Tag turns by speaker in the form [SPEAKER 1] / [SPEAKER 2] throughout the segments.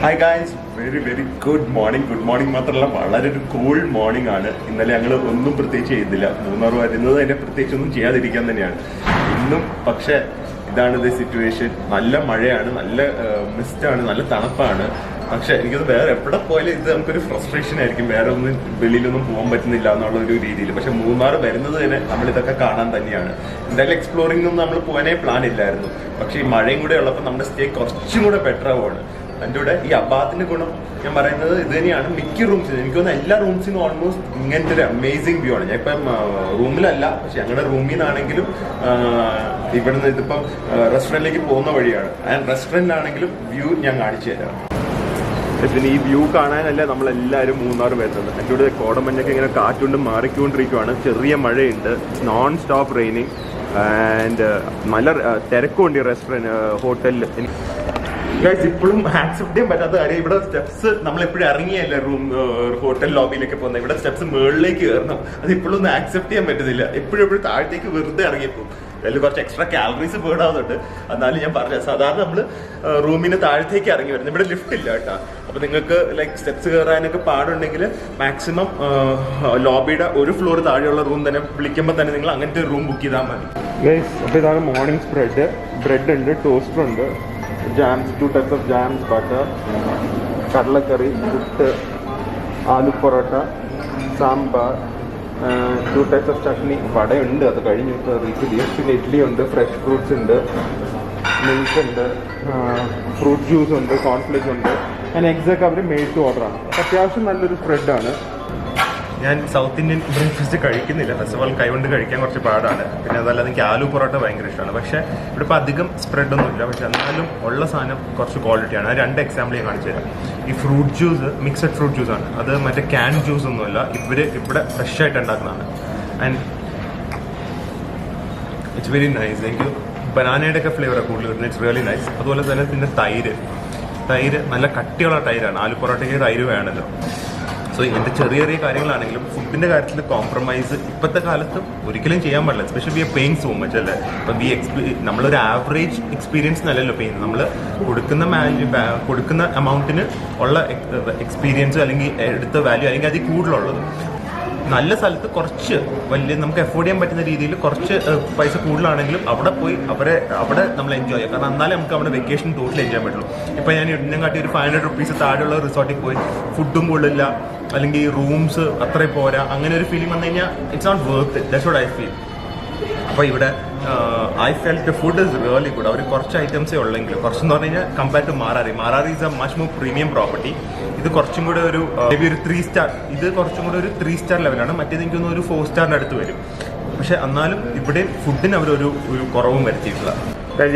[SPEAKER 1] Hi guys, very good morning മാത്രമല്ല വളരെ ഒരു കൂൾ മോർണിംഗ് ആണ്. ഇന്നലെ ഞങ്ങൾ ഒന്നും പ്രത്യേകിച്ച് ചെയ്തില്ല. മൂന്നാർ വരുന്നത് അതിനെ പ്രത്യേകിച്ച് ഒന്നും ചെയ്യാതിരിക്കാൻ തന്നെയാണ് ഇന്നും. പക്ഷെ ഇതാണ് സിറ്റുവേഷൻ. നല്ല മഴയാണ്, നല്ല മിസ്റ്റാണ്, നല്ല തണുപ്പാണ്. പക്ഷെ എനിക്കത് വേറെ എവിടെ പോയാലും ഇത് നമുക്കൊരു ഫ്രസ്ട്രേഷൻ ആയിരിക്കും. വേറെ ഒന്നും വെളിയിലൊന്നും പോകാൻ പറ്റുന്നില്ല എന്നുള്ള ഒരു രീതിയിൽ. പക്ഷെ മൂന്നാർ വരുന്നത് തന്നെ നമ്മളിതൊക്കെ കാണാൻ തന്നെയാണ്. എന്തായാലും എക്സ്പ്ലോറിംഗ് ഒന്നും നമ്മൾ പോകാനേ പ്ലാൻ ഇല്ലായിരുന്നു. പക്ഷെ ഈ മഴയും കൂടെ ഉള്ളപ്പോൾ നമ്മുടെ സ്റ്റേ കുറച്ചും കൂടെ ബെറ്റർ ആവുകയാണ്. എൻ്റെ കൂടെ ഈ അബാത്തിന്റെ ഗുണം ഞാൻ പറയുന്നത് ഇത് തന്നെയാണ്. മിക്ക റൂംസിനും എനിക്ക് തോന്നുന്നു എല്ലാ റൂംസിനും ഓൾമോസ്റ്റ് ഇങ്ങനത്തെ ഒരു അമേസിംഗ് വ്യൂ ആണ്. ഞാൻ ഇപ്പം റൂമിലല്ല, പക്ഷെ ഞങ്ങളുടെ റൂമിൽ നിന്നാണെങ്കിലും ഇവിടുന്ന് ഇതിപ്പം റെസ്റ്റോറൻറ്റിലേക്ക് പോകുന്ന വഴിയാണ്. ആൻഡ് റെസ്റ്റോറൻറ്റിലാണെങ്കിലും വ്യൂ ഞാൻ കാണിച്ചു തരാം. പിന്നെ ഈ വ്യൂ കാണാനല്ല നമ്മളെല്ലാവരും മൂന്നാർ വരുന്നത്. എൻ്റെ കൂടെ കോടമഞ്ഞൊക്കെ ഇങ്ങനെ കാറ്റുകൊണ്ട് മാറിക്കൊണ്ടിരിക്കുകയാണ്. ചെറിയ മഴയുണ്ട്, നോൺ സ്റ്റോപ്പ് റെയിനിങ് ആൻഡ് നല്ല തിരക്കുണ്ട് ഈ റെസ്റ്റോറൻറ്റ് ഹോട്ടലിൽ. ഗൈസ്, ഇപ്പോഴും ആക്സെപ്റ്റ് ചെയ്യാൻ പറ്റാത്ത കാര്യം ഇവിടെ സ്റ്റെപ്സ് നമ്മളെപ്പോഴും ഇറങ്ങിയല്ലേ ഹോട്ടൽ ലോബിയിലേക്ക് പോകുന്നത്. ഇവിടെ സ്റ്റെപ്സ് മുകളിലേക്ക് കയറണം. അത് ഇപ്പോഴും ഒന്നും ആക്സെപ്റ്റ് ചെയ്യാൻ പറ്റുന്നില്ല. എപ്പോഴും താഴത്തേക്ക് വെറുതെ ഇറങ്ങിയപ്പോൾ അതിൽ കുറച്ച് എക്സ്ട്രാ കാലറീസ് ബേൺ ആവുന്നുണ്ട്. എന്നാലും ഞാൻ പറഞ്ഞത് സാധാരണ നമ്മൾ റൂമിന് താഴത്തേക്ക് ഇറങ്ങി വരുന്നത്. ഇവിടെ ലിഫ്റ്റ് ഇല്ല കേട്ടോ. അപ്പോൾ നിങ്ങൾക്ക് ലൈക്ക് സ്റ്റെപ്സ് കയറാനൊക്കെ പാടുണ്ടെങ്കിൽ മാക്സിമം ലോബിയുടെ ഒരു ഫ്ലോർ താഴെയുള്ള റൂം തന്നെ വിളിക്കുമ്പോൾ തന്നെ നിങ്ങൾ അങ്ങനത്തെ ഒരു റൂം ബുക്ക് ചെയ്താൽ മതി. ഗൈസ്, അപ്പോൾ ഇതാണ് മോർണിംഗ് ബ്രെഡ് ഉണ്ട്, ടോസ്റ്റർ ഉണ്ട്, jambs, 2 types of jams, butter, കടലക്കറി, പുട്ട്, ആലു പൊറോട്ട, സാമ്പാർ, 2 types of ചട്നി, വടയുണ്ട്, അത് കഴിഞ്ഞു പിന്നെ ഇഡ്ഡലി ഉണ്ട്, ഫ്രഷ് ഫ്രൂട്ട്സ് ഉണ്ട്, മിൽക്ക് ഉണ്ട്, ഫ്രൂട്ട് ജ്യൂസ് ഉണ്ട്, കോൺഫ്ലേക്സ് ഉണ്ട്. ഞാൻ എഗ്സൊക്കെ അവർ മെയ്ഡ് ടു ഓർഡറാണ്. അത്യാവശ്യം നല്ലൊരു സ്പ്രെഡാണ്. ഞാൻ സൗത്ത് ഇന്ത്യൻ ബ്രേക്ക്ഫാസ്റ്റ് കഴിക്കുന്നില്ല. ഫസ്റ്റ് ഓഫ് ഓൾ കൈകൊണ്ട് കഴിക്കാൻ കുറച്ച് പാടാണ്. പിന്നെ അതല്ലാതെ എനിക്ക് ആലു പൊറോട്ട ഭയങ്കര ഇഷ്ടമാണ്. പക്ഷേ ഇവിടെ ഇപ്പോൾ അധികം സ്പ്രെഡൊന്നുമില്ല. പക്ഷെ എന്നാലും ഉള്ള സാധനം കുറച്ച് ക്വാളിറ്റിയാണ്. അത് 2 എക്സാമ്പിൾ ഞാൻ കാണിച്ചു തരാം. ഈ ഫ്രൂട്ട് ജ്യൂസ് മിക്സഡ് ഫ്രൂട്ട് ജ്യൂസാണ്. അത് മറ്റേ ക്യാൻ ജ്യൂസ് ഒന്നുമല്ല, ഇവിടെ ഫ്രഷ് ആയിട്ട് ഉണ്ടാക്കുന്നതാണ്. And it's very nice. എനിക്ക് ബനാനയുടെ ഒക്കെ ഫ്ലേവറാണ് കൂടുതൽ വരുന്നത്. It's really nice. അതുപോലെ തന്നെ പിന്നെ തൈര് നല്ല കട്ടിയുള്ള തൈരാണ്. ആലു പൊറോട്ടയ്ക്ക് തൈര് വേണമല്ലോ. സോ ഇങ്ങനത്തെ ചെറിയ കാര്യങ്ങളാണെങ്കിലും ഫുഡിന്റെ കാര്യത്തിൽ കോംപ്രമൈസ് ഇപ്പോഴത്തെ കാലത്ത് ഒരിക്കലും ചെയ്യാൻ പാടില്ല. Especially we are paying so much അല്ലേ. ഇപ്പം നമ്മളൊരു ആവറേജ് എക്സ്പീരിയൻസ് നല്ലല്ലോ പെയ്യുന്നത്. നമ്മൾ കൊടുക്കുന്ന എമൗണ്ടിന് ഉള്ള എക്സ്പീരിയൻസ് അല്ലെങ്കിൽ എടുത്ത വാല്യൂ അല്ലെങ്കിൽ അതിൽ കൂടുതലുള്ളത്. നല്ല സ്ഥലത്ത് കുറച്ച് വലിയ നമുക്ക് അഫോർഡ് ചെയ്യാൻ പറ്റുന്ന രീതിയിൽ കുറച്ച് പൈസ കൂടുതലാണെങ്കിലും അവിടെ പോയി അവിടെ നമ്മൾ എൻജോയ് ചെയ്യാം. കാരണം എന്നാലും നമുക്ക് അവിടെ വെക്കേഷൻ ടോട്ടൽ എൻജോയ് ചെയ്യാൻ പറ്റുള്ളൂ. ഇപ്പം ഞാൻ ഇതിനെ കാട്ടി ഒരു 500 rupees താഴെയുള്ള റിസോർട്ടിൽ പോയി ഫുഡും കൊള്ളില്ല, അല്ലെങ്കിൽ റൂംസ് അത്രയും പോരാ, അങ്ങനെ ഒരു ഫീലിംഗ് വന്നു കഴിഞ്ഞാൽ it's not worth it. That's what I feel. അപ്പോൾ ഇവിടെ I felt food is really good. അവർ കുറച്ച് ഐറ്റംസേ ഉള്ളെങ്കിൽ, കുറച്ചെന്ന് പറഞ്ഞു കഴിഞ്ഞാൽ compare to Marari is a much more premium property. ഇത് കുറച്ചും കൂടെ ഒരു മേ ബി ഒരു 3 star, ഇത് കുറച്ചും കൂടെ ഒരു 3 star ലെവലാണ്. മറ്റേത് എനിക്കൊന്നും ഒരു 4 starന്റെ അടുത്ത് വരും. പക്ഷെ എന്നാലും ഇവിടെ ഫുഡിന് അവരൊരു കുറവും വരുത്തിയിട്ടില്ല.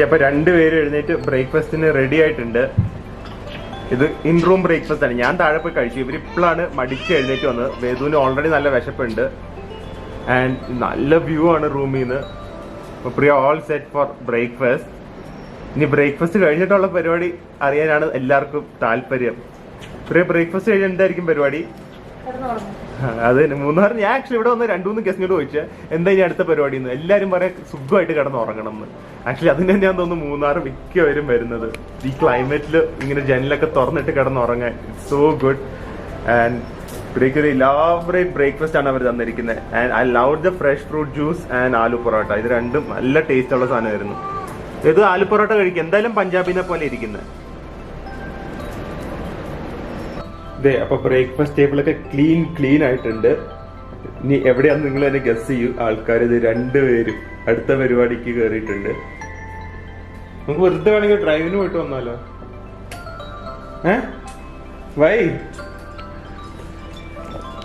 [SPEAKER 1] അപ്പോൾ 2 പേര് എഴുന്നേറ്റ് ബ്രേക്ക്ഫാസ്റ്റിന് റെഡി ആയിട്ടുണ്ട്. ഇത് ഇൻ റൂം ബ്രേക്ക്ഫാസ്റ്റ് ആണ്. ഞാൻ താഴെ പോയി കഴിച്ചു. ഇവരിപ്പോഴാണ് മടിച്ച് എഴുന്നേറ്റ് വന്നത്. വേദുവിന് ഓൾറെഡി നല്ല വിശപ്പുണ്ട്. ആൻഡ് നല്ല വ്യൂ ആണ് റൂമിൽ നിന്ന്. പ്രിയ ഓൾ സെറ്റ് ഫോർ ബ്രേക്ക്ഫാസ്റ്റ്. ഇനി ബ്രേക്ക്ഫാസ്റ്റ് കഴിഞ്ഞിട്ടുള്ള പരിപാടി അറിയാനാണ് എല്ലാവർക്കും താല്പര്യം. പ്രിയ, ബ്രേക്ക്ഫാസ്റ്റ് കഴിഞ്ഞ എന്തായിരിക്കും പരിപാടി? അത് തന്നെ. മൂന്നാർ ഞാൻ ആക്ച്വലി ഇവിടെ വന്ന് 2-3 ഗസ്റ്റിനോട് ചോദിച്ചാൽ എന്താ ഇനി അടുത്ത പരിപാടി എന്ന്. എല്ലാവരും പറയാം സുഖമായിട്ട് കിടന്ന് ഉറങ്ങണം എന്ന്. ആക്ച്വലി അതിന് തന്നെയാന്ന് തോന്നുന്നു മൂന്നാർ മിക്കവരും വരുന്നത്. ഈ ക്ലൈമറ്റിൽ ഇങ്ങനെ ജനലൊക്കെ തുറന്നിട്ട് കിടന്ന് ഉറങ്ങാൻ. It's so good. ആൻഡ് ഇവിടേക്ക് ഒരു ഇലാബറേറ്റ് ബ്രേക്ക്ഫാസ്റ്റ് ആണ് അവർ തന്നിരിക്കുന്നത്. And I love the fresh fruit juice and aloo parotta. ഇത് രണ്ടും നല്ല ടേസ്റ്റ് ഉള്ള സാധനമായിരുന്നു. ഇത് ആലു പൊറോട്ട കഴിക്കും. എന്തായാലും പഞ്ചാബിനെ പോലെ ഇരിക്കുന്നത്. അപ്പൊ ബ്രേക്ക്ഫാസ്റ്റ് ടേബിളൊക്കെ ക്ലീൻ ആയിട്ടുണ്ട്. ഇനി എവിടെയാന്ന് നിങ്ങൾ തന്നെ ഗസ് ചെയ്യൂ ആൾക്കാർ. ഇത് 2 പേരും അടുത്ത പരിപാടിക്ക് കയറിയിട്ടുണ്ട്. നമുക്ക് വെറുതെ വേണമെങ്കിൽ ഡ്രൈവിന് പോയിട്ട് വന്നാലോ? വൈ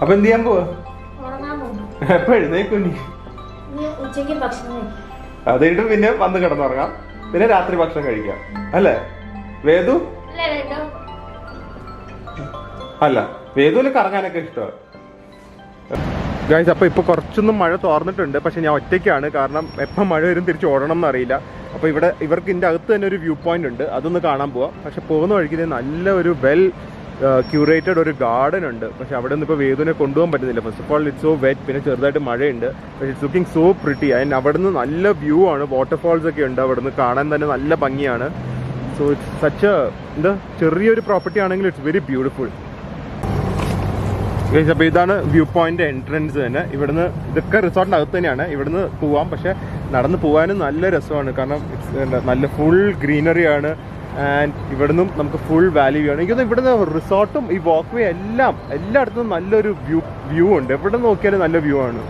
[SPEAKER 1] അപ്പൊ എന്ത് ചെയ്യാൻ പോവാ? എപ്പ എഴുന്നേക്കും നീ? അത് കഴിഞ്ഞിട്ട് പിന്നെ വന്ന് കിടന്നുറങ്ങാം, പിന്നെ രാത്രി ഭക്ഷണം കഴിക്കാം അല്ലേ വേദു? അല്ല, വേദുവിന് കറങ്ങാനൊക്കെ ഇഷ്ടമാണ്. ഗൈസ്, അപ്പോൾ ഇപ്പോൾ കുറച്ചൊന്നും മഴ തോർന്നിട്ടുണ്ട്. പക്ഷെ ഞാൻ ഒറ്റയ്ക്കാണ്. കാരണം എപ്പം മഴ വരും തിരിച്ച് ഓടണം എന്നറിയില്ല. അപ്പോൾ ഇവർക്ക് ഇതിൻ്റെ അകത്ത് തന്നെ ഒരു വ്യൂ പോയിന്റ് ഉണ്ട്, അതൊന്ന് കാണാൻ പോവാം. പക്ഷെ പോകുന്ന വഴിക്ക് നല്ല ഒരു വെൽ ക്യൂറേറ്റഡ് ഒരു ഗാർഡൻ ഉണ്ട്. പക്ഷെ അവിടെ നിന്ന് ഇപ്പോൾ വേദുവിനെ കൊണ്ടുപോകാൻ പറ്റുന്നില്ല. First of all it's so wet, പിന്നെ ചെറുതായിട്ട് മഴയുണ്ട്. പക്ഷേ it's looking so pretty. And അവിടെ നിന്ന് നല്ല വ്യൂ ആണ്, വാട്ടർഫാൾസ് ഒക്കെ ഉണ്ട്. അവിടെ നിന്ന് കാണാൻ തന്നെ നല്ല ഭംഗിയാണ്. സോ ഇറ്റ്സ് സച്ച് എന്താ ചെറിയൊരു പ്രോപ്പർട്ടി ആണെങ്കിൽ ഇറ്റ്സ് വെരി ബ്യൂട്ടിഫുൾ. അപ്പോൾ ഇതാണ് വ്യൂ പോയിന്റ് എൻട്രൻസ് തന്നെ. ഇവിടുന്ന് ഇതൊക്കെ റിസോർട്ടിൻ്റെ അകത്ത് തന്നെയാണ്. ഇവിടുന്ന് പോവാം, പക്ഷെ നടന്ന് പോകാനും നല്ല രസമാണ്. കാരണം നല്ല ഫുൾ ഗ്രീനറി ആണ്. ആൻഡ് ഇവിടുന്നും നമുക്ക് ഫുൾ വാലി വ്യൂ ആണ്. എനിക്കൊന്ന് ഇവിടുന്ന് റിസോർട്ടും ഈ വാക്ക് വേ എല്ലായിടത്തും നല്ലൊരു വ്യൂ ഉണ്ട്. എവിടെ നോക്കിയാലും നല്ല വ്യൂ ആണ്.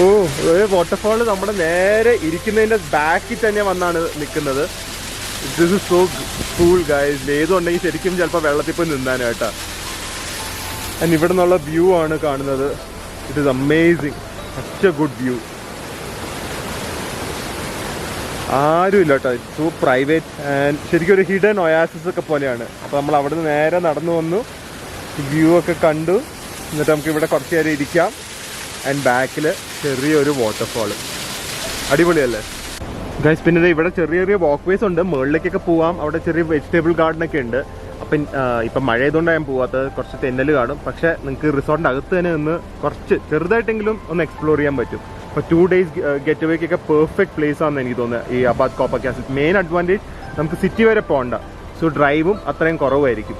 [SPEAKER 1] ഓ, ഒരു വാട്ടർഫാൾ നമ്മുടെ നേരെ ഇരിക്കുന്നതിൻ്റെ ബാക്കിൽ തന്നെ വന്നാണ് നിൽക്കുന്നത്. This is so cool guys. ഏതുണ്ടെങ്കിൽ ശരിക്കും ചിലപ്പോൾ വെള്ളത്തിൽ പോയി നിന്നാണ് കേട്ടോ. ആൻഡ് ഇവിടെ നിന്നുള്ള വ്യൂ ആണ് കാണുന്നത്. It is amazing, such A good view. ആരുമില്ല കേട്ടോ, ഇറ്റ്സ് സോ പ്രൈവറ്റ് ആൻഡ് ശരിക്കും ഒരു ഹിഡൻ ഒയാസിസ് ഒക്കെ പോലെയാണ്. അപ്പോൾ നമ്മൾ അവിടെ നിന്ന് നേരെ നടന്നു വന്നു, വ്യൂ ഒക്കെ കണ്ടു. എന്നിട്ട് നമുക്ക് ഇവിടെ കുറച്ച് നേരം ഇരിക്കാം. ആൻഡ് ബാക്കിൽ ചെറിയൊരു വാട്ടർഫാള്, അടിപൊളിയല്ലേ ഗൈസ്. പിന്നെ ഇവിടെ ചെറിയ ചെറിയ വാക്ക് വേസ് ഉണ്ട്, മുകളിലേക്കൊക്കെ പോവാം. അവിടെ ചെറിയ വെജിറ്റബിൾ ഗാർഡനൊക്കെ ഉണ്ട്. അപ്പം ഇപ്പം മഴ ആയതുകൊണ്ടാണ് ഞാൻ പോവാത്തത്. കുറച്ച് തെന്നൽ കാണും, പക്ഷേ നിങ്ങൾക്ക് റിസോർട്ടിൻ്റെ അകത്ത് തന്നെ നിന്ന് കുറച്ച് ചെറുതായിട്ടെങ്കിലും ഒന്ന് എക്സ്പ്ലോർ ചെയ്യാൻ പറ്റും. അപ്പോൾ 2 days ഗെറ്റ് അവേക്കൊക്കെ പെർഫെക്റ്റ് പ്ലേസ് ആണെന്ന് എനിക്ക് തോന്നുന്നത് ഈ Abad Copa castle. Main advantage നമുക്ക് സിറ്റി വരെ പോകണ്ട, സോ ഡ്രൈവും അത്രയും കുറവായിരിക്കും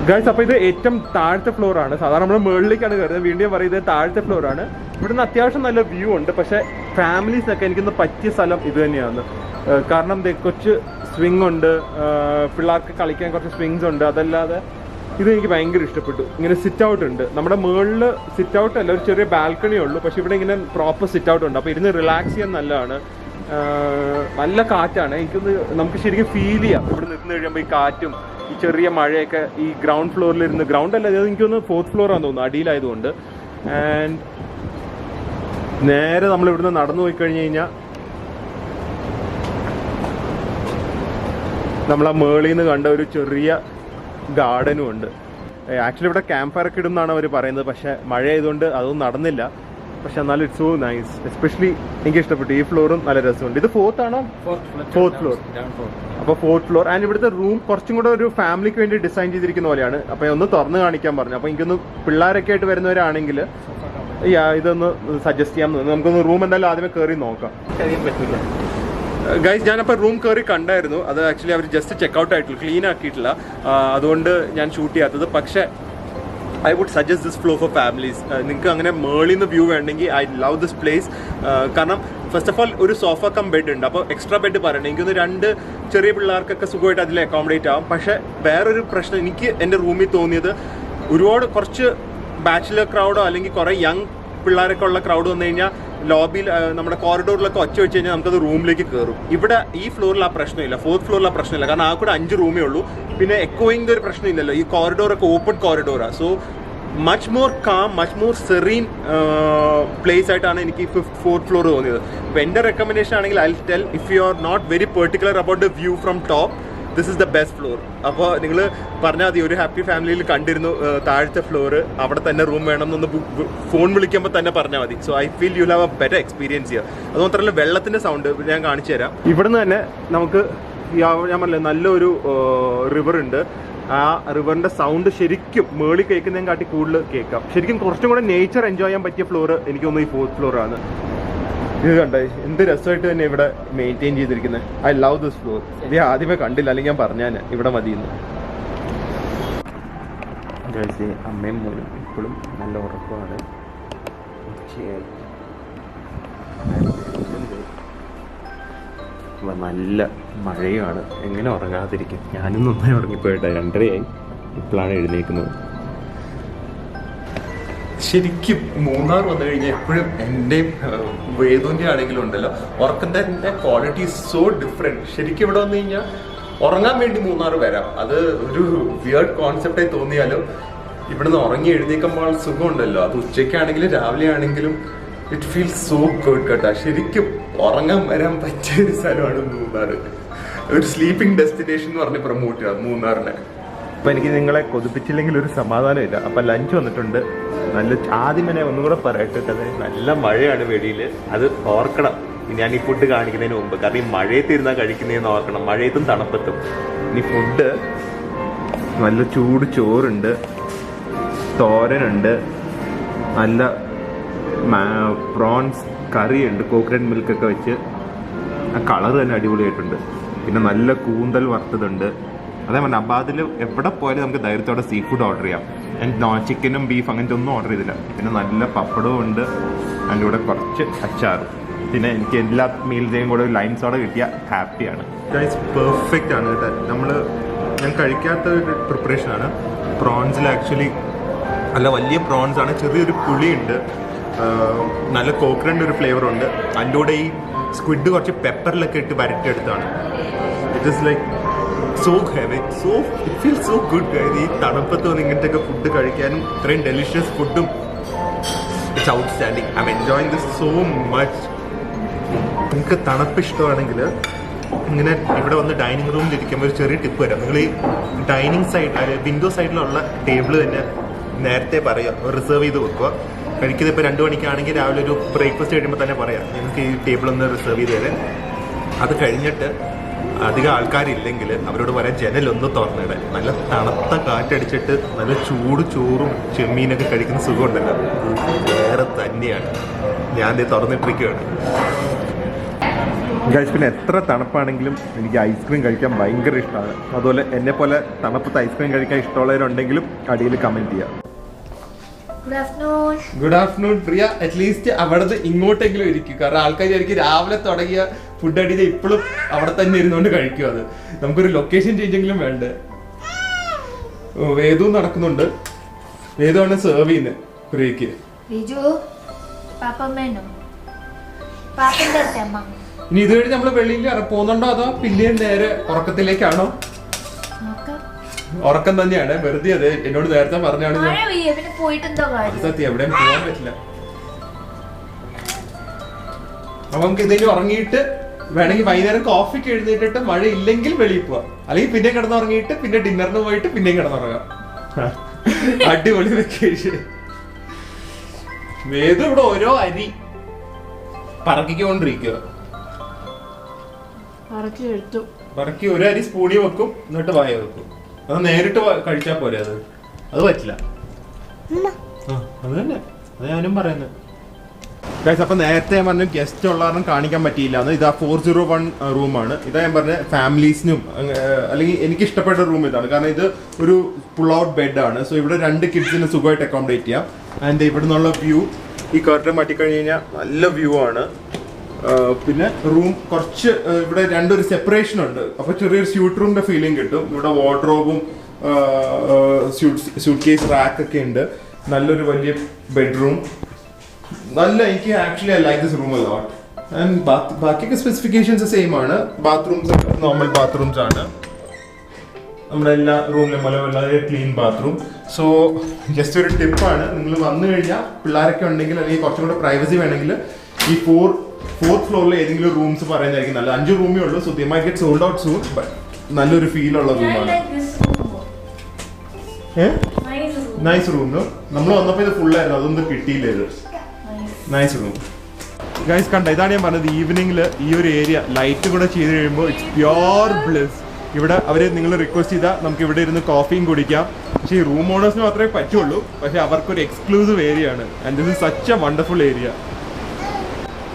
[SPEAKER 1] ഗൈസ്. അപ്പോൾ ഇത് ഏറ്റവും താഴത്തെ ഫ്ലോർ ആണ്. സാധാരണ നമ്മൾ മുകളിലേക്കാണ് കയറുന്നത്. വീണ്ടും പറയുന്നത് താഴത്തെ ഫ്ലോർ ആണ്. ഇവിടുന്ന് അത്യാവശ്യം നല്ല വ്യൂ ഉണ്ട്, പക്ഷേ ഫാമിലീസിനൊക്കെ എനിക്കൊന്ന് പറ്റിയ സ്ഥലം ഇത് തന്നെയാണ്. കാരണം കൊച്ചു സ്വിങ് ഉണ്ട്, പിള്ളേർക്ക് കളിക്കാൻ കുറച്ച് സ്വിങ്സ് ഉണ്ട്. അതല്ലാതെ ഇത് എനിക്ക് ഭയങ്കര ഇഷ്ടപ്പെട്ടു. ഇങ്ങനെ സിറ്റ് ഔട്ട് ഉണ്ട്. നമ്മുടെ മുകളിൽ സിറ്റ് ഔട്ട് അല്ല, ഒരു ചെറിയ ബാൽക്കണിയേ ഉള്ളൂ, പക്ഷെ ഇവിടെ ഇങ്ങനെ പ്രോപ്പർ സിറ്റ് ഔട്ട് ഉണ്ട്. അപ്പോൾ ഇരുന്ന് റിലാക്സ് ചെയ്യാൻ നല്ലതാണ്. നല്ല കാറ്റാണ്. എനിക്കൊന്ന് നമുക്ക് ശരിക്കും ഫീൽ ചെയ്യാം ഇവിടെ നിന്ന് കഴിയുമ്പോൾ ഈ കാറ്റും ഈ ചെറിയ മഴയൊക്കെ. ഈ ഗ്രൗണ്ട് ഫ്ലോറിലിരുന്ന്, ഗ്രൗണ്ട് അല്ല, എനിക്കൊന്ന് 4th floor ആണെന്ന് തോന്നുന്നു, അടിയിലായതുകൊണ്ട്. ആൻഡ് നേരെ നമ്മൾ ഇവിടുന്ന് നടന്നു പോയി കഴിഞ്ഞ് കഴിഞ്ഞാൽ നമ്മൾ ആ മേളിൽ നിന്ന് കണ്ട ഒരു ചെറിയ ഗാർഡനും ഉണ്ട്. ആക്ച്വലി ഇവിടെ ക്യാമ്പ് ഫയർ ഒക്കെ ഇടുന്നാണ് അവർ പറയുന്നത്, പക്ഷെ മഴ ആയതുകൊണ്ട് അതൊന്നും നടന്നില്ല. പക്ഷെ എന്നാലും ഇറ്റ്സ് സോ നൈസ്. എസ്പെഷ്യലി എനിക്ക് ഇഷ്ടപ്പെട്ടു. ഈ ഫ്ലോറും നല്ല രസമുണ്ട്. ഇത് 4th ആണോ? 4th floor. അപ്പോൾ 4th floor. ആൻഡ് ഇവിടുത്തെ റൂം കുറച്ചും കൂടെ ഒരു ഫാമിലിക്ക് വേണ്ടി ഡിസൈൻ ചെയ്തിരിക്കുന്ന പോലെയാണ്. അപ്പോൾ ഒന്ന് തുറന്ന് കാണിക്കാൻ പറഞ്ഞു. അപ്പോൾ എനിക്കൊന്ന് പിള്ളേരൊക്കെ ആയിട്ട് വരുന്നവരാണെങ്കിൽ ഇതൊന്ന് സജസ്റ്റ് ചെയ്യാൻ തോന്നുന്നു. നമുക്കൊന്ന് റൂം എന്തായാലും ആദ്യമേ കയറി നോക്കാം. പറ്റില്ല ഗൈസ്, ഞാനപ്പോൾ റൂം കയറി കണ്ടായിരുന്നു. അത് ആക്ച്വലി അവർ ജസ്റ്റ് ചെക്കൗട്ട് ആയിട്ടുള്ളൂ, ക്ലീൻ ആക്കിയിട്ടില്ല. അതുകൊണ്ട് ഞാൻ ഷൂട്ട് ചെയ്യാത്തത്. പക്ഷേ I would suggest this floor for families. നിങ്ങൾക്ക് അങ്ങനെ മേളിൽ നിന്ന് വ്യൂ വേണമെങ്കിൽ ഐ ലവ് ദിസ് പ്ലേസ്. കാരണം ഫസ്റ്റ് ഓഫ് ഓൾ ഒരു സോഫ കം ബെഡ് ഉണ്ട്. അപ്പോൾ എക്സ്ട്രാ ബെഡ് പറയണം. എനിക്കൊന്ന് 2 ചെറിയ പിള്ളേർക്കൊക്കെ സുഖമായിട്ട് അതിൽ അക്കോമഡേറ്റ് ആവും. പക്ഷേ വേറൊരു പ്രശ്നം എനിക്ക് എൻ്റെ റൂമിൽ തോന്നിയത്, ഒരുപാട് കുറച്ച് ബാച്ചിലർ ക്രൗഡോ അല്ലെങ്കിൽ കുറേ യങ് പിള്ളേരൊക്കെ ഉള്ള ക്രൗഡ് വന്നു കഴിഞ്ഞാൽ ലോബിയിൽ നമ്മുടെ കോറിഡോറിലൊക്കെ ഒച്ച വെച്ച് കഴിഞ്ഞാൽ നമുക്കത് റൂമിലേക്ക് കയറും. ഇവിടെ ഈ ഫ്ലോറിൽ ആ പ്രശ്നമില്ല, 4th floor ആ പ്രശ്നമില്ല. കാരണം ആ കൂടെ 5 റൂമേ ഉള്ളൂ. പിന്നെ എക്കോയിങ്ങിൻ്റെ ഒരു പ്രശ്നമില്ലല്ലോ. ഈ കോറിഡോറൊക്കെ ഓപ്പൺ കോറിഡോറാണ്. So much more calm, much more serene place ആയിട്ടാണ് എനിക്ക് 4th floor തോന്നിയത്. അപ്പോൾ എൻ്റെ റെക്കമെൻഡേഷൻ ആണെങ്കിൽ I tell, if you are not very particular about the view from top, this is the best floor. അപ്പോൾ നിങ്ങൾ പറഞ്ഞാൽ മതി, ഒരു ഹാപ്പി ഫാമിലിയിൽ കണ്ടിരുന്നു താഴത്തെ ഫ്ലോർ, അവിടെ തന്നെ റൂം വേണം എന്നൊന്ന് ഫോൺ വിളിക്കുമ്പോൾ തന്നെ പറഞ്ഞാൽ മതി. So I feel you have A better experience ചെയ്യുക. അതുമാത്രമല്ല വെള്ളത്തിൻ്റെ സൗണ്ട് ഞാൻ കാണിച്ചു തരാം. ഇവിടുന്ന് തന്നെ നമുക്ക് ഞാൻ പറഞ്ഞില്ലേ നല്ലൊരു റിവർ ഉണ്ട്. ആ റിവറിൻ്റെ സൗണ്ട് ശരിക്കും മേളിൽ കേൾക്കുന്നതിനെ കാട്ടി കൂടുതൽ കേൾക്കാം. ശരിക്കും കുറച്ചും കൂടെ നേച്ചർ എൻജോയ് ചെയ്യാൻ പറ്റിയ ഫ്ലോർ എനിക്ക് തോന്നുന്നു ഈ 4th floor ആണ്. ഇത് കണ്ടേ എന്ത് രസമായിട്ട് തന്നെ ഇവിടെ മെയിൻറ്റെയിൻ ചെയ്തിരിക്കുന്നത്. I love this floor. ഇത് ആദ്യമേ കണ്ടില്ല, അല്ലെങ്കിൽ ഞാൻ പറഞ്ഞാൽ ഇവിടെ മതിയെന്ന്. അമ്മയും മോനും ഇപ്പോഴും നല്ല ഉറക്കമാണ്. നല്ല മഴയുമാണ്. എങ്ങനെ ഉറങ്ങാതിരിക്കും? ഞാനും നന്നായി ഉറങ്ങിപ്പോയിട്ടാ. 2:30 ഇപ്പോഴാണ് എഴുന്നേക്കുന്നത്. ശരിക്കും മൂന്നാർ വന്നു കഴിഞ്ഞാൽ എപ്പോഴും എൻ്റെയും വേദൂൻ്റെ ആണെങ്കിലും ഉണ്ടല്ലോ, ഉറക്കത്തിൻ്റെ ക്വാളിറ്റി സോ ഡിഫറെൻറ്റ്. ശരിക്കും ഇവിടെ വന്നു കഴിഞ്ഞാൽ ഉറങ്ങാൻ വേണ്ടി മൂന്നാർ വരാം. അത് ഒരു വിയേർഡ് കോൺസെപ്റ്റായി തോന്നിയാലും ഇവിടുന്ന് ഉറങ്ങി എഴുന്നേക്കുമ്പോൾ സുഖമുണ്ടല്ലോ. അത് ഉച്ചയ്ക്കാണെങ്കിലും രാവിലെ ആണെങ്കിലും ഇറ്റ് ഫീൽസ് സോ ഗുഡ് കേട്ടോ. ശരിക്കും ഉറങ്ങാൻ വരാൻ പറ്റിയ ഒരു സ്ഥലമാണ് മൂന്നാർ. ഒരു സ്ലീപ്പിംഗ് ഡെസ്റ്റിനേഷൻ എന്ന് പറഞ്ഞ് പ്രൊമോട്ട് ചെയ്യാം മൂന്നാറിനെ. അപ്പൊ എനിക്ക് നിങ്ങളെ കൊതിപ്പിച്ചില്ലെങ്കിൽ ഒരു സമാധാനമില്ല. അപ്പൊ ലഞ്ച് വന്നിട്ടുണ്ട്. നല്ല ആദ്യമേ ഒന്നും കൂടെ പറയട്ടെ, നല്ല മഴയാണ് വെളിയിൽ. അത് ഓർക്കണം ഞാൻ ഈ ഫുഡ് കാണിക്കുന്നതിന് മുമ്പ്. കാരണം ഈ മഴയത്തിരുന്നാ കഴിക്കുന്നതെന്ന് ഓർക്കണം, മഴയത്തും തണുപ്പത്തും. ഇനി ഫുഡ് നല്ല ചൂട് ചോറുണ്ട്, തോരനുണ്ട്, നല്ല പ്രോൺസ് കറിയുണ്ട്, കോക്കനട്ട് മിൽക്കൊക്കെ വെച്ച്. ആ കളർ തന്നെ അടിപൊളിയായിട്ടുണ്ട്. പിന്നെ നല്ല കൂന്തൽ വറുത്തതുണ്ട്. അതേ പറഞ്ഞ അബാദിൽ എവിടെ പോയാലും നമുക്ക് ധൈര്യത്തോടെ സീ ഫുഡ് ഓർഡർ ചെയ്യാം. ചിക്കനും ബീഫ് അങ്ങനത്തെ ഒന്നും ഓർഡർ ചെയ്തില്ല. പിന്നെ നല്ല പപ്പടവും ഉണ്ട്, അതിൻ്റെ കൂടെ കുറച്ച് അച്ചാറും. പിന്നെ എനിക്ക് എല്ലാ മീൽസിനെയും കൂടെ ഒരു ലൈൻ സോഡ കിട്ടിയ ഹാപ്പിയാണ്. പെർഫെക്റ്റ് ആണ് കേട്ടോ. ഞാൻ കഴിക്കാത്ത ഒരു പ്രിപ്പറേഷനാണ്. പ്രോൺസിൽ ആക്ച്വലി നല്ല വലിയ പ്രോൺസ് ആണ്, ചെറിയൊരു പുളിയുണ്ട്, നല്ല കോക്കനട്ട് ഒരു ഫ്ലേവർ ഉണ്ട്. അതിൻ്റെ കൂടെ ഈ സ്ക്വിഡ് കുറച്ച് പെപ്പറിലൊക്കെ ഇട്ട് വരട്ടിയെടുത്താണ്. It is like so heavy, it feel so good. ഈ തണുപ്പത്ത് വന്ന് ഇങ്ങനത്തെ ഫുഡ് കഴിക്കാനും ഇത്രയും ഡെലിഷ്യസ് ഫുഡും it's outstanding. I'm enjoying this so much. നിങ്ങൾക്ക് തണുപ്പ് ഇഷ്ടമാണെങ്കിൽ ഇങ്ങനെ ഇവിടെ വന്ന് ഡൈനിങ് റൂമിൽ ഇരിക്കുമ്പോൾ ഒരു ചെറിയ ടിപ്പ് വരാം. നിങ്ങൾ ഈ ഡൈനിങ് സൈഡ് വിൻഡോ സൈഡിലുള്ള ടേബിൾ തന്നെ നേരത്തെ പറയുക, റിസർവ് ചെയ്ത് വെക്കുക. കഴിക്കുന്നത് ഇപ്പോൾ 2 മണിക്കാണെങ്കിൽ രാവിലെ ഒരു ബ്രേക്ക്ഫാസ്റ്റ് കഴിയുമ്പോൾ തന്നെ പറയാം നിങ്ങൾക്ക് ഈ ടേബിൾ ഒന്ന് റിസർവ് ചെയ്ത് തരാം. അത് കഴിഞ്ഞിട്ട് അധികം ആൾക്കാരില്ലെങ്കിൽ അവരോട് പറയാൻ ജനലൊന്ന് തുറന്നിടാൻ. നല്ല തണുത്ത കാറ്റടിച്ചിട്ട് നല്ല ചൂട് ചോറും ചെമ്മീനൊക്കെ കഴിക്കുന്ന സുഖമുണ്ടല്ലോ, വേറെ തന്നെയാണ്. ഞാൻ തുറന്നിട്ടിരിക്കുകയാണ്. പിന്നെ എത്ര തണുപ്പാണെങ്കിലും എനിക്ക് ഐസ്ക്രീം കഴിക്കാൻ ഭയങ്കര ഇഷ്ടമാണ്. അതുപോലെ എന്നെ പോലെ തണുപ്പത്ത് ഐസ്ക്രീം കഴിക്കാൻ ഇഷ്ടമുള്ളവരുണ്ടെങ്കിലും അടിയിൽ കമന്റ് ചെയ്യാം. ഗുഡ് ആഫ്റ്റർനൂൺ പ്രിയ. അറ്റ്ലീസ്റ്റ് അവിടെ ഇങ്ങോട്ടെങ്കിലും ഇരിക്കും. കാരണം ആൾക്കാർ ആയിരിക്കും രാവിലെ തുടങ്ങിയ ഫുഡ് അടിയിൽ ഇപ്പോഴും അവിടെ തന്നെ ഇരുന്നുകൊണ്ട് കഴിക്കും. അത് നമുക്കൊരു ലൊക്കേഷൻ ചേഞ്ചെങ്കിലും വേണ്ടേ. വേദു നടക്കുന്നുണ്ട്. വേദുവാണ് സെർവ് ചെയ്യുന്നത് പ്രിയക്ക്. ഇനി ഇത് കഴിഞ്ഞ് നമ്മള് വെളിയിൽ പോകുന്നുണ്ടോ അതോ പിന്നെ നേരെ ഉറക്കത്തിലേക്കാണോ? ഉറക്കം തന്നെയാണ്. വെറുതെ അത് എന്നോട് നേരത്തെ പറഞ്ഞാണ്. സത്യം എവിടെയും പോകാൻ പറ്റില്ല. അപ്പൊ നമുക്ക് ഇതിൽ ഉറങ്ങിയിട്ട് വേണമെങ്കിൽ വൈകുന്നേരം കോഫിക്ക് എഴുന്നേറ്റിട്ട് മഴ ഇല്ലെങ്കിൽ വെളിയിൽ പോവാം. അല്ലെങ്കിൽ പിന്നെ കിടന്നുറങ്ങിയിട്ട് പിന്നെ ഡിന്നറിന് പോയിട്ട് പിന്നെയും കിടന്നുറങ്ങാം. അടിപൊളി വെക്കേഷൻ. വേദം ഇവിടെ ഓരോ അരി പറക്കിക്കൊണ്ടിരിക്കുക. പറക്കി ഒരു അരി സ്പൂണി വെക്കും, എന്നിട്ട് വായ വെക്കും. അത് നേരിട്ട് കഴിച്ചാൽ പോരെ. അത് പറ്റില്ല. അത് തന്നെ അത് ഞാനും പറയുന്നത്. അപ്പൊ നേരത്തെ ഞാൻ പറഞ്ഞു ഗസ്റ്റ് ഉള്ള കാരണം കാണിക്കാൻ പറ്റിയില്ല. ഇതാ 401 റൂമാണ്. ഇതാ ഞാൻ പറഞ്ഞ ഫാമിലീസിനും അല്ലെങ്കിൽ എനിക്ക് ഇഷ്ടപ്പെട്ട റൂം ഇതാണ്. കാരണം ഇത് ഒരു പുൾ ഔട്ട് ബെഡാണ്. സോ ഇവിടെ 2 കിഡ്സിന് സുഖമായിട്ട് അക്കോമഡേറ്റ് ചെയ്യാം. ആൻഡ് ഇവിടെ നിന്നുള്ള വ്യൂ, ഈ കർട്ടൻ മാറ്റിക്കഴിഞ്ഞ് കഴിഞ്ഞാൽ നല്ല വ്യൂ ആണ്. പിന്നെ റൂം കുറച്ച് ഇവിടെ രണ്ടൊരു സെപ്പറേഷൻ ഉണ്ട്. അപ്പൊ ചെറിയൊരു സ്യൂട്ട് റൂമിന്റെ ഫീലിംഗ് കിട്ടും. ഇവിടെ വാർഡ്രോബും സ്യൂട്ട് കേസ് റാക്കൊക്കെ ഉണ്ട്. നല്ലൊരു വലിയ ബെഡ്റൂം. നല്ല എനിക്ക് actually I like this room a lot. And ബാക്കിയൊക്കെ സ്പെസിഫിക്കേഷൻസ് സെയിം ആണ്. ബാത്റൂംസ് നോർമൽ ബാത്റൂംസ് ആണ്. നമ്മുടെ എല്ലാ റൂമിലും വളരെ ക്ലീൻ ബാത്റൂം. സോ ജസ്റ്റ് ഒരു ടിപ്പാണ്, നിങ്ങൾ വന്നു കഴിഞ്ഞാൽ പിള്ളേരൊക്കെ ഉണ്ടെങ്കിൽ അല്ലെങ്കിൽ കുറച്ചും കൂടെ പ്രൈവസി വേണമെങ്കിൽ ഈ 4th ഫ്ലോറിൽ ഏതെങ്കിലും റൂംസ് പറയുന്നതായിരിക്കും നല്ല. 5 റൂമേ ഉള്ളൂ. So they might get sold out soon. But നല്ലൊരു ഫീൽ ഉള്ള റൂമാണ്. Nice room. നമ്മൾ വന്നപ്പോൾ ഇത് ഫുള്ളായിരുന്നു, അതൊന്നും കിട്ടിയില്ല. ഇത് നൈസ് റൂം. ഗൈസ് കണ്ട, ഇതാണ് ഞാൻ പറഞ്ഞത്. ഈവനിങ്ങിൽ ഈ ഒരു ഏരിയ ലൈറ്റ് കൂടെ ചെയ്ത് കഴിയുമ്പോൾ ഇറ്റ്സ് പ്യോർ ബ്ലിസ്. ഇവിടെ അവർ നിങ്ങൾ റിക്വസ്റ്റ് ചെയ്താൽ നമുക്ക് ഇവിടെ ഇരുന്ന് കോഫിയും കുടിക്കാം. പക്ഷേ ഈ റൂം ഓണേഴ്സിന് മാത്രമേ പറ്റുള്ളൂ. പക്ഷേ അവർക്കൊരു എക്സ്ക്ലൂസീവ് ഏരിയ ആണ്. And this is such A wonderful area.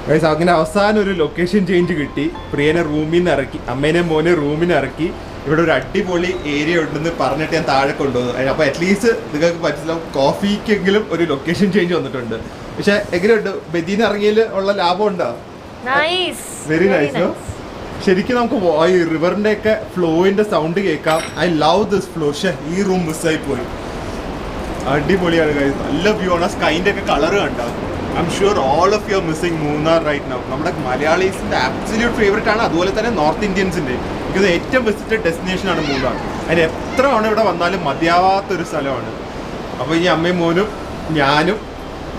[SPEAKER 1] Guys അങ്ങനെ അവസാനം ഒരു ലൊക്കേഷൻ ചേഞ്ച് കിട്ടി. പ്രിയനെ റൂമിൽ നിന്ന് ഇറക്കി, അമ്മേനെ മോനെ റൂമിൽ നിന്ന് ഇറക്കി. ഇവിടെ ഒരു അടിപൊളി ഏരിയ ഉണ്ടെന്ന് പറഞ്ഞിട്ട് ഞാൻ താഴെ കൊണ്ടുവന്നു. അപ്പോൾ അറ്റ്ലീസ്റ്റ് നിങ്ങൾക്ക് പറ്റില്ല, കോഫിക്കെങ്കിലും ഒരു ലൊക്കേഷൻ ചേഞ്ച് വന്നിട്ടുണ്ട്. പക്ഷെ എങ്ങനെയുണ്ട് ബെദീന് ഇറങ്ങിയതിൽ ഉള്ള ലാഭം ഉണ്ടോ? Very nice. ശരിക്കും നമുക്ക് ഈ റിവറിന്റെ ഒക്കെ ഫ്ലോയിന്റെ സൗണ്ട് കേൾക്കാം. I love this flow. ഈ റൂം മിസ്സായി പോയി. അടിപൊളിയാണ് ഗൈസ്. നല്ല വ്യൂ ആണ്. സ്കൈൻ്റെ ഒക്കെ കളർ കണ്ടോ? I'm sure all of you are missing Munnar right now. നമ്മുടെ മലയാളീസിന്റെ ആബ്സല്യൂട്ട് ഫേവറേറ്റ് ആണ്. അതുപോലെ തന്നെ നോർത്ത് ഇന്ത്യൻസിന്റെ ഇത് ഏറ്റവും വിസിറ്റഡ് ഡെസ്റ്റിനേഷൻ ആണ് മൂന്നാർ. അതിന് എത്ര തവണ ഇവിടെ വന്നാലും മതിയാവാത്തൊരു സ്ഥലമാണ്. അപ്പോൾ ഈ അമ്മയും മോനും ഞാനും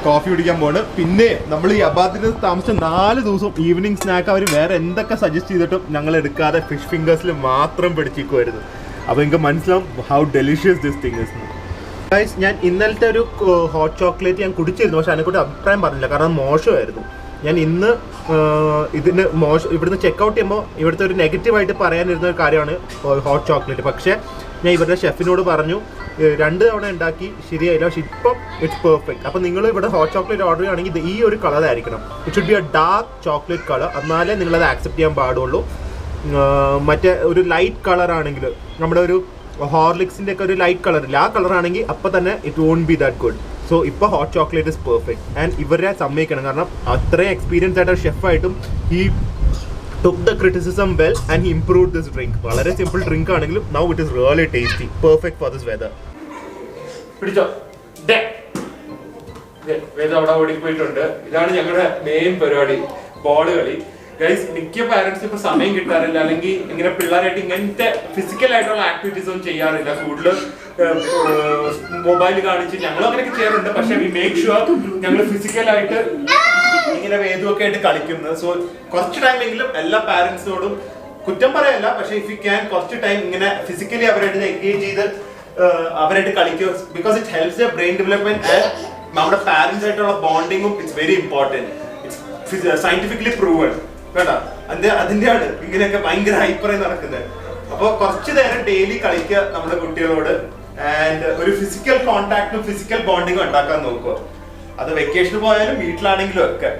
[SPEAKER 1] കോഫി കുടിക്കാൻ പോണ്. പിന്നെ നമ്മൾ ഈ അബാദിൽ താമസിച്ച 4 ദിവസം ഈവനിങ് സ്നാക്ക് അവർ വേറെ എന്തൊക്കെ സജസ്റ്റ് ചെയ്തിട്ടും ഞങ്ങൾ എടുക്കാതെ ഫിഷ് ഫിംഗേഴ്സിൽ മാത്രം പിടിച്ചിരിക്കുമായിരുന്നു. അപ്പോൾ നിങ്ങൾക്ക് മനസ്സിലാവും how delicious this thing is. Guys, ഞാൻ ഇന്നലത്തെ ഒരു ഹോട്ട് ചോക്ലേറ്റ് ഞാൻ കുടിച്ചിരുന്നു, പക്ഷെ അതിനെക്കൂടി അഭിപ്രായം പറഞ്ഞില്ല, കാരണം മോശമായിരുന്നു. ഞാൻ ഇന്ന് ഇതിന് ഇവിടുന്ന് ചെക്കൗട്ട് ചെയ്യുമ്പോൾ ഇവിടുത്തെ ഒരു നെഗറ്റീവായിട്ട് പറയാനിരുന്ന ഒരു കാര്യമാണ് ഹോട്ട് ചോക്ലേറ്റ്. പക്ഷേ ഞാൻ ഇവരുടെ ഷെഫിനോട് പറഞ്ഞു 2 തവണ ഉണ്ടാക്കി ശരിയായില്ല, പക്ഷെ ഇപ്പം ഇറ്റ്സ് പെർഫെക്റ്റ്. അപ്പോൾ നിങ്ങൾ ഇവിടെ ഹോട്ട് ചോക്ലേറ്റ് ഓർഡർ ചെയ്യുകയാണെങ്കിൽ ഇത് ഈ ഒരു കളറായിരിക്കണം. It should be a dark chocolate colour, എന്നാലേ നിങ്ങളത് ആക്സെപ്റ്റ് ചെയ്യാൻ പാടുള്ളൂ. മറ്റേ ഒരു ലൈറ്റ് കളറാണെങ്കിൽ നമ്മുടെ ഒരു ഹോർലിക്സിൻ്റെ ഒക്കെ ഒരു ലൈറ്റ് കളറില്ല, ആ കളറാണെങ്കിൽ അപ്പോൾ തന്നെ it won't be that good. So ഇപ്പോൾ hot chocolate is perfect. And ഇവരെ സമ്മതിക്കണം, കാരണം അത്രയും എക്സ്പീരിയൻസ് ആയിട്ട് ഷെഫായിട്ടും ഈ took the criticism well and he improved this drink. വളരെ സിമ്പിൾ ഡ്രിങ്ക് ആണെങ്കിലും now it is really tasty, perfect for this weather. പിടിച്ചോ വേദ അവിടെ ഓടിപ്പോയിട്ടുണ്ട്. ഇതാണ് ഞങ്ങളുടെ മെയിൻ പരിപാടി, ബോൾ കളി. ഗൈസ്, മിക്ക പാരന്റ്സ് ഇപ്പൊ സമയം കിട്ടാറില്ല, അല്ലെങ്കിൽ ഇങ്ങനെ പിള്ളേരായിട്ട് ഇങ്ങനത്തെ ഫിസിക്കൽ ആയിട്ടുള്ള ആക്ടിവിറ്റീസ് ഒന്നും ചെയ്യാറില്ല. കൂടുതൽ മൊബൈൽ കാണിച്ച് ഞങ്ങളും അങ്ങനെയൊക്കെ ചെയ്യാറുണ്ട്, പക്ഷെ വി മേക്ക് ഷുവർ ഞങ്ങൾ ഫിസിക്കലായിട്ട് ഇങ്ങനെ വേദമൊക്കെ ആയിട്ട് കളിക്കുന്നത്. സോ കുറച്ച് ടൈമെങ്കിലും എല്ലാ പാരന്റ്സിനോടും കുറ്റം പറയല്ല, പക്ഷെ ഇഫ് യു ക്യാൻ കുറച്ച് ടൈം ഇങ്ങനെ ഫിസിക്കലി അവരായിട്ട് എൻഗേജ് ചെയ്ത് അവരായിട്ട് കളിക്കുക. Because it helps the brain development and നമ്മുടെ പാരന്റ്സ് ആയിട്ടുള്ള ബോണ്ടിങ്ങും it's very important. It's scientifically proven കേട്ടാ. അതിന്റെയാണ് ഇങ്ങനെയൊക്കെ ഭയങ്കര ഹൈപ്പറായി നടക്കുന്നത്. അപ്പോൾ കുറച്ച് നേരം ഡെയിലി കളിക്കുക നമ്മുടെ കുട്ടികളോട്, ആൻഡ് ഒരു ഫിസിക്കൽ കോണ്ടാക്ടും ഫിസിക്കൽ ബോണ്ടിങ്ങും ഉണ്ടാക്കാൻ നോക്കുക. അത് വെക്കേഷന് പോയാലും വീട്ടിലാണെങ്കിലും ഒക്കെ.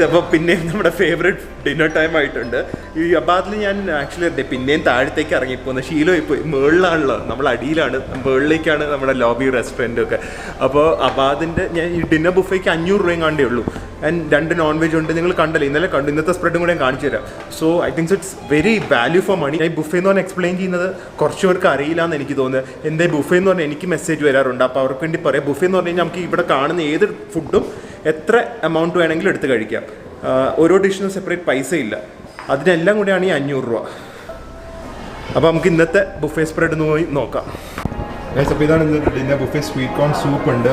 [SPEAKER 1] അപ്പോൾ പിന്നെയും നമ്മുടെ ഫേവറേറ്റ് ഡിന്നർ ടൈം ആയിട്ടുണ്ട്. ഈ അബാദിൽ ഞാൻ ആക്ച്വലി പിന്നെയും താഴത്തേക്ക് ഇറങ്ങിപ്പോകുന്ന ശീലം ഇപ്പോൾ മുകളിലാണല്ലോ, നമ്മൾ അടിയിലാണ്, മുകളിലേക്കാണ് നമ്മുടെ ലോബി റെസ്റ്റോറൻറ്റും ഒക്കെ. അപ്പോൾ അബാദിൻ്റെ ഞാൻ ഈ ഡിന്നർ ബുഫേക്ക് 500 രൂപയും കണ്ടേ ഉള്ളൂ. ആൻഡ് 2 നോൺ വെജ് ഉണ്ട്, നിങ്ങൾ കണ്ടല്ലേ, ഇന്നലെ കണ്ടു. ഇന്നത്തെ സ്പ്രെഡും കൂടെ ഞാൻ കാണിച്ചു തരാം. So I thinks it's very value for money. ഈ ബുഫേ എന്ന് പറഞ്ഞാൽ എക്സ്പ്ലെയിൻ ചെയ്യുന്നത് കുറച്ച് പേർക്ക് അറിയില്ല എന്ന് എനിക്ക് തോന്നുന്നത്. എന്താ ബുഫേ എന്ന് പറഞ്ഞാൽ എനിക്ക് മെസ്സേജ് വരാറുണ്ട്, അപ്പോൾ അവർക്ക് വേണ്ടി പറയാം. ബുഫേ എന്ന് പറഞ്ഞു കഴിഞ്ഞാൽ നമുക്ക് ഇവിടെ കാണുന്ന ഏത് ഫുഡും എത്ര എമൗണ്ട് വേണമെങ്കിലും എടുത്ത് കഴിക്കാം. ഓരോ ഡിഷിനും സെപ്പറേറ്റ് പൈസ ഇല്ല, അതിനെല്ലാം കൂടെയാണ് ഈ 500 രൂപ. അപ്പോൾ നമുക്ക് ഇന്നത്തെ ബുഫേ സ്പ്രെഡ് പോയി നോക്കാം. അപ്പോൾ ഇതാണ് ഇന്നത്തെ dinner buffet. Sweet corn soup ഉണ്ട്,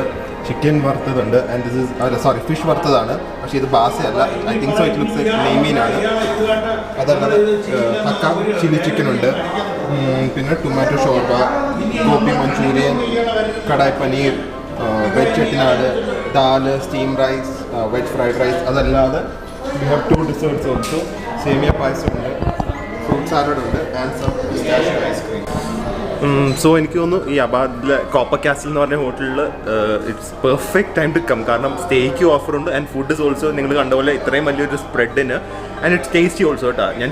[SPEAKER 1] ചിക്കൻ വറുത്തതുണ്ട്, ആൻഡ് ദിസ് ഇസ് ഫിഷ് വറുത്തതാണ്, പക്ഷേ ഇത് ബാസയല്ല. I think so it looks നെയ്മീനാണ്. അതല്ലാതെ ഹക്ക ചില്ലി ചിക്കൻ ഉണ്ട്, പിന്നെ tomato shorba, gobi Manchurian, kadai paneer, veg Chettinad, dal, steam rice, veg fried rice. അതല്ലാതെ we have 2 desserts also. Semiya payasam ഉണ്ട്, ഫ്രൂട്ട് സാലഡ് ഉണ്ട്, and some pistachio ice cream. So എനിക്ക് തോന്നുന്നു ഈ അബാദിലെ കോപ്പർ കാസിൽ എന്ന് പറഞ്ഞ ഹോട്ടലിൽ it's perfect time to come. കാരണം സ്റ്റേക്ക് ഓഫറുണ്ട്, ആൻഡ് ഫുഡ് ഇസ് ഓൾസോ നിങ്ങൾ കണ്ട പോലെ ഇത്രയും വലിയൊരു സ്പ്രെഡിന്, ആൻഡ് ഇറ്റ്സ് ടേസ്റ്റി ഓൾസോ കേട്ടോ. ഞാൻ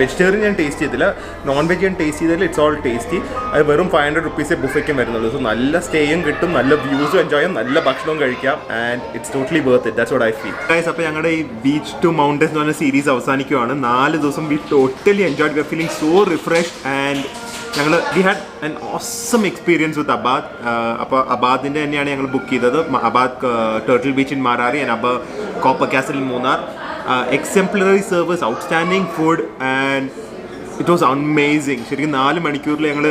[SPEAKER 1] വെജിറ്റേറിയൻ ഞാൻ ടേസ്റ്റ് ചെയ്തില്ല, നോൺ വെജ് ഞാൻ ടേസ്റ്റ് ചെയ്തതിൽ ഇറ്റ്സ് ഓൾ ടേസ്റ്റി. അത് വെറും 500 റുപ്പീസേ ബുഫയ്ക്കും വരുന്നുള്ളൂ. സോ നല്ല സ്റ്റേയും കിട്ടും, നല്ല വ്യൂസും എൻജോയ് ചെയ്യാം, നല്ല ഭക്ഷണവും കഴിക്കാം, and it's totally worth it. That's what I feel. Guys, അപ്പോൾ ഞങ്ങളുടെ ഈ ബീച്ച് ടു മൗണ്ടൻസ് എന്ന് പറഞ്ഞ സീരീസ് അവസാനിക്കുകയാണ്. 4 ദിവസം we totally enjoyed, we are feeling so refreshed, and we had an awesome experience with Abad. അപ്പോൾ അബാദിൻ്റെ തന്നെയാണ് ഞങ്ങൾ ബുക്ക് ചെയ്തത്. Abad Turtle Beach in Marari and Abad Copper Castle in Munnar. Exemplary service, outstanding food, and it was amazing. ശരിക്കും 4 മണിക്കൂറിൽ ഞങ്ങൾ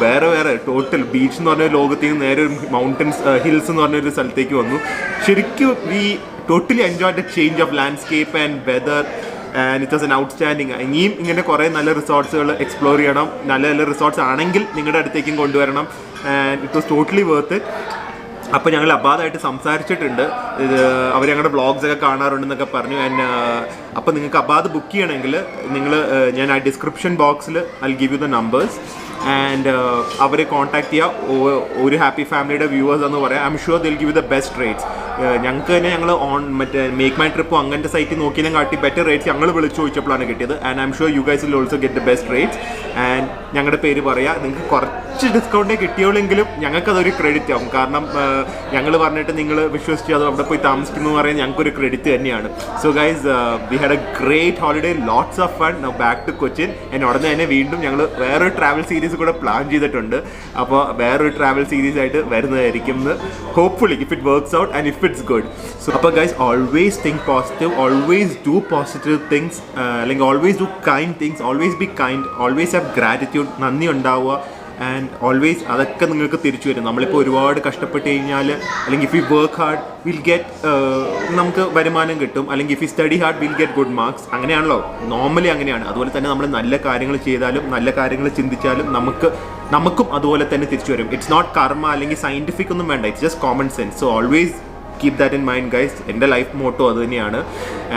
[SPEAKER 1] വേറെ total beach എന്ന് പറഞ്ഞ ലോകത്തിൽ നിന്ന് നേരെ മൗണ്ടൻസ് ഹിൽസ് എന്ന് പറഞ്ഞൊരു സ്ഥലത്തേക്ക് വന്നു. ശരിക്കും we totally enjoy the change of landscape and weather, and it was an outstanding. ഇനിയും ഇങ്ങനെ കുറേ നല്ല റിസോർട്ട്സുകൾ എക്സ്പ്ലോർ ചെയ്യണം. നല്ല റിസോർട്ട്സ് ആണെങ്കിൽ നിങ്ങളുടെ അടുത്തേക്കും കൊണ്ടുവരണം, and it was totally worth it. അപ്പോൾ ഞങ്ങൾ അബാദായിട്ട് സംസാരിച്ചിട്ടുണ്ട്, അവർ ഞങ്ങളുടെ വ്ളോഗ്സൊക്കെ കാണാറുണ്ടെന്നൊക്കെ പറഞ്ഞു. ആൻഡ് അപ്പോൾ നിങ്ങൾക്ക് അബാദ് ബുക്ക് ചെയ്യണമെങ്കിൽ ഞാൻ ആ ഡിസ്ക്രിപ്ഷൻ ബോക്സിൽ I will give you the numbers, and അവരെ കോൺടാക്ട് ചെയ്യുക. ഒരു ഹാപ്പി ഫാമിലിയുടെ വ്യൂവേഴ്സ് എന്ന് പറയാം. I'm sure they'll give you the best rates. ഞങ്ങൾക്ക് തന്നെ ഞങ്ങൾ മറ്റേ മേക്ക് മൈ ട്രിപ്പോ അങ്ങനത്തെ സൈറ്റിൽ നോക്കിയതിനെ കാട്ടി ബെറ്റർ റേറ്റ്സ് ഞങ്ങൾ വിളിച്ച് ചോദിച്ചപ്പോഴാണ് കിട്ടിയത്. And I am sure you guys will also get the best rates. And ഞങ്ങളുടെ പേര് പറയാം, നിങ്ങൾക്ക് കുറച്ച് ഡിസ്കൗണ്ടേ കിട്ടിയോളെങ്കിലും ഞങ്ങൾക്കതൊരു ക്രെഡിറ്റ് ആവും. കാരണം ഞങ്ങൾ പറഞ്ഞിട്ട് നിങ്ങൾ വിശ്വസിച്ച് അത് അവിടെ പോയി താമസിക്കുന്നു എന്ന് പറയാൻ ഞങ്ങൾക്കൊരു ക്രെഡിറ്റ് തന്നെയാണ്. So guys, we had a great holiday, lots of fun. Now back to Cochin. And ഉടനെ തന്നെ വീണ്ടും ഞങ്ങൾ വേറൊരു ട്രാവൽ സീരീസ് കൂടെ പ്ലാൻ ചെയ്തിട്ടുണ്ട്. അപ്പോൾ വേറൊരു ട്രാവൽ സീരീസ് ആയിട്ട് വരുന്നതായിരിക്കും, hopefully, if it works out and if it's good. So അപ്പോൾ guys, always think positive, always do positive things, അല്ലെങ്കിൽ always do kind things, always be kind, always have gratitude, നന്ദി ഉണ്ടാവുക.
[SPEAKER 2] And always അതൊക്കെ നിങ്ങൾക്ക് തിരിച്ചു വരും. നമ്മളിപ്പോൾ ഒരുപാട് കഷ്ടപ്പെട്ട് കഴിഞ്ഞാൽ, അല്ലെങ്കിൽ if you work hard will get, നമുക്ക് വരുമാനം കിട്ടും. അല്ലെങ്കിൽ if you study hard will get good marks. അങ്ങനെയാണല്ലോ, നോർമലി അങ്ങനെയാണ്. അതുപോലെ തന്നെ നമ്മൾ നല്ല കാര്യങ്ങൾ ചെയ്താലും നല്ല കാര്യങ്ങൾ ചിന്തിച്ചാലും നമുക്കും അതുപോലെ തന്നെ തിരിച്ചു വരും. ഇറ്റ്സ് നോട്ട് കർമ്മ അല്ലെങ്കിൽ സയൻറ്റിഫിക് ഒന്നും വേണ്ട, it's just common sense. So always keep that in mind, guys. എൻ്റെ ലൈഫ് മോട്ടോ അത് തന്നെയാണ്.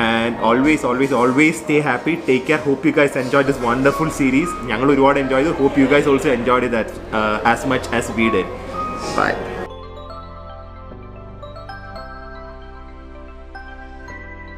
[SPEAKER 2] And always stay happy, take care. Hope you guys enjoy this wonderful series. ഞങ്ങൾ ഒരുപാട് എൻജോയ് ചെയ്തു. Hope you guys also enjoy that as much as we did. By.